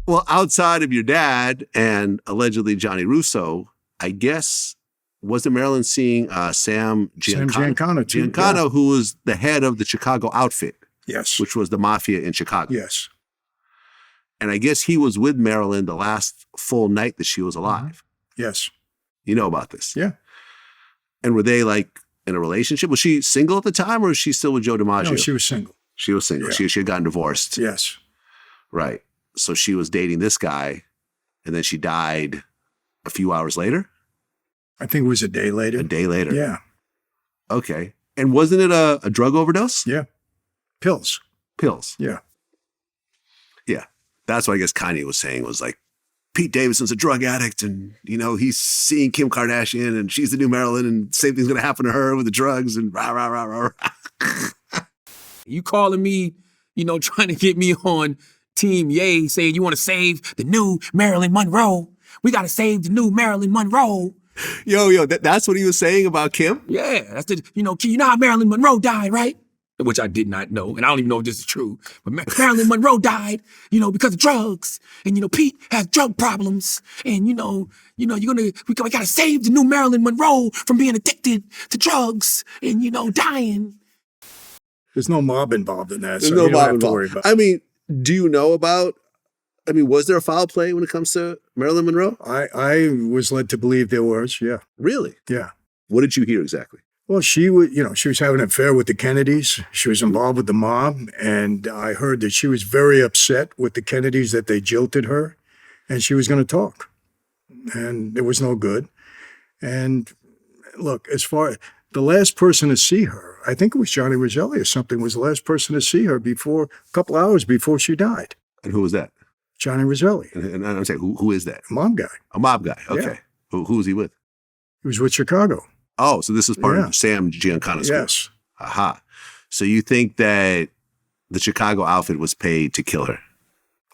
Well, outside of your dad and allegedly Johnny Russo, I guess, wasn't Marilyn seeing Sam Giancana? Sam Giancana, too. Giancana, who was the head of the Chicago outfit. Yes. Which was the Mafia in Chicago. Yes. And I guess he was with Marilyn the last full night that she was alive. Yes. You know about this? Yeah. And were they like in a relationship? Was she single at the time or was she still with Joe DiMaggio? No, she was single. She was single. Yeah. She had gotten divorced. Yes. Right. So she was dating this guy and then she died a few hours later? I think it was a day later. A day later. Yeah. Okay. And wasn't it a drug overdose? Yeah. Pills. Yeah. Yeah. That's what I guess Kanye was saying was like, Pete Davidson's a drug addict and, he's seeing Kim Kardashian and she's the new Marilyn and same thing's going to happen to her with the drugs and rah, rah, rah, rah. You calling me, trying to get me on Team Ye, saying you want to save the new Marilyn Monroe. We got to save the new Marilyn Monroe. Yo, that's what he was saying about Kim? Yeah, that's the, you know how Marilyn Monroe died, right? Which I did not know, and I don't even know if this is true. But Marilyn Monroe died, because of drugs, and Pete has drug problems, and we gotta save the new Marilyn Monroe from being addicted to drugs and dying. There's no mob involved in that, There's so no you don't mob have to involved. worry about. I mean, do you know about? Was there a foul play when it comes to Marilyn Monroe? I was led to believe there was. Yeah. Really? Yeah. What did you hear exactly? Well, she was having an affair with the Kennedys. She was involved with the mob, and I heard that she was very upset with the Kennedys that they jilted her, and she was going to talk, and it was no good. And look, as far as the last person to see her, I think it was Johnny Roselli or something, was the last person to see her a couple hours before she died. And who was that? Johnny Roselli. And I'm saying, who is that? A mob guy. A mob guy. Okay. Yeah. Who was he with? He was with Chicago. Oh, so this is part of Sam Giancana's group. Yes. Aha. So you think that the Chicago outfit was paid to kill her?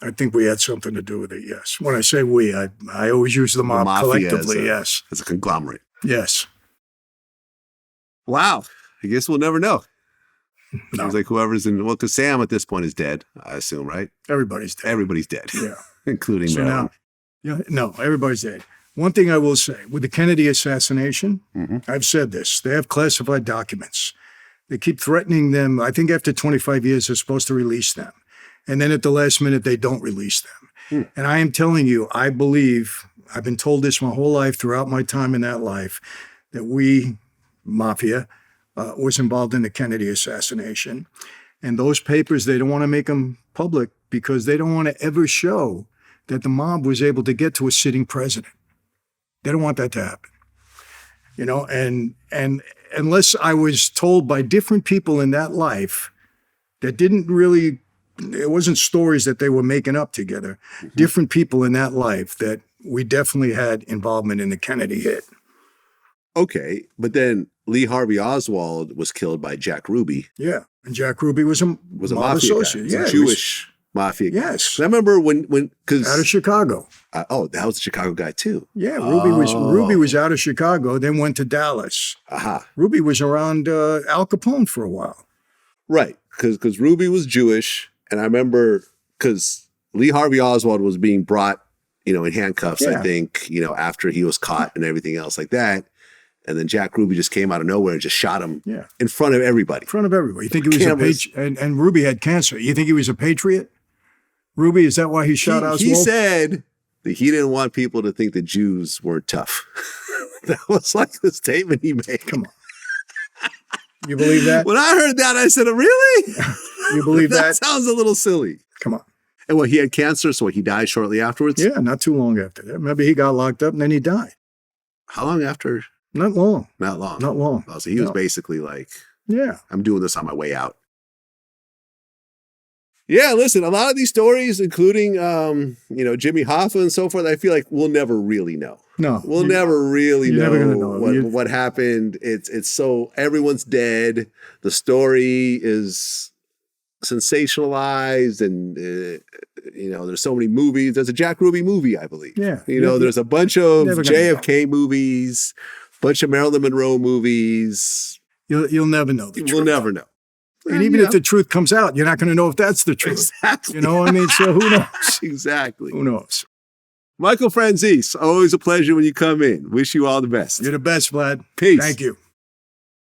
I think we had something to do with it, yes. When I say we, I always use the mob collectively, yes. As a conglomerate. Yes. Wow. I guess we'll never know. No. Seems like whoever's because Sam at this point is dead, I assume, right? Everybody's dead. Everybody's dead. Yeah. Including Marilyn. No, everybody's dead. One thing I will say, with the Kennedy assassination, I've said this, they have classified documents. They keep threatening them. I think after 25 years, they're supposed to release them. And then at the last minute, they don't release them. And I am telling you, I believe, I've been told this my whole life, throughout my time in that life, that we, Mafia, was involved in the Kennedy assassination. And those papers, they don't want to make them public because they don't want to ever show that the mob was able to get to a sitting president. They don't want that to happen. And unless I was told by different people in that life that didn't really, it wasn't stories that they were making up together, different people in that life that we definitely had involvement in the Kennedy hit. Okay, but then Lee Harvey Oswald was killed by Jack Ruby. Yeah, and Jack Ruby was a mob mafia associate. Guy. Yeah, Jewish mafia guy. Yes. I remember because out of Chicago. That was a Chicago guy too. Yeah, Ruby was out of Chicago, then went to Dallas. Aha. Ruby was around Al Capone for a while. Right, because Ruby was Jewish, and I remember because Lee Harvey Oswald was being brought, in handcuffs. I think after he was caught and everything else like that. And then Jack Ruby just came out of nowhere and just shot him in front of everybody. In front of everybody. You think he was a patriot? And Ruby had cancer. You think he was a patriot? Ruby, is that why he shot Oswald? He said that he didn't want people to think that Jews weren't tough. That was like the statement he made. Come on. You believe that? When I heard that, I said, really? You believe that? That sounds a little silly. Come on. And he had cancer, so he died shortly afterwards? Yeah, not too long after that. Maybe he got locked up and then he died. How long after? Not long. Not long. Not long. Oh, so he was basically like, yeah, I'm doing this on my way out. Yeah, listen, a lot of these stories, including, Jimmy Hoffa and so forth, I feel like we'll never really know. No. We'll never really know, know. What happened. It's so, everyone's dead. The story is sensationalized and, there's so many movies. There's a Jack Ruby movie, I believe. Yeah. There's a bunch of JFK movies, bunch of Marilyn Monroe movies. You'll never know the truth. We'll never know. And even if the truth comes out, you're not going to know if that's the truth. Exactly. You know what I mean? So who knows? Exactly. Who knows? Michael Franzese, always a pleasure when you come in. Wish you all the best. You're the best, Vlad. Peace. Thank you.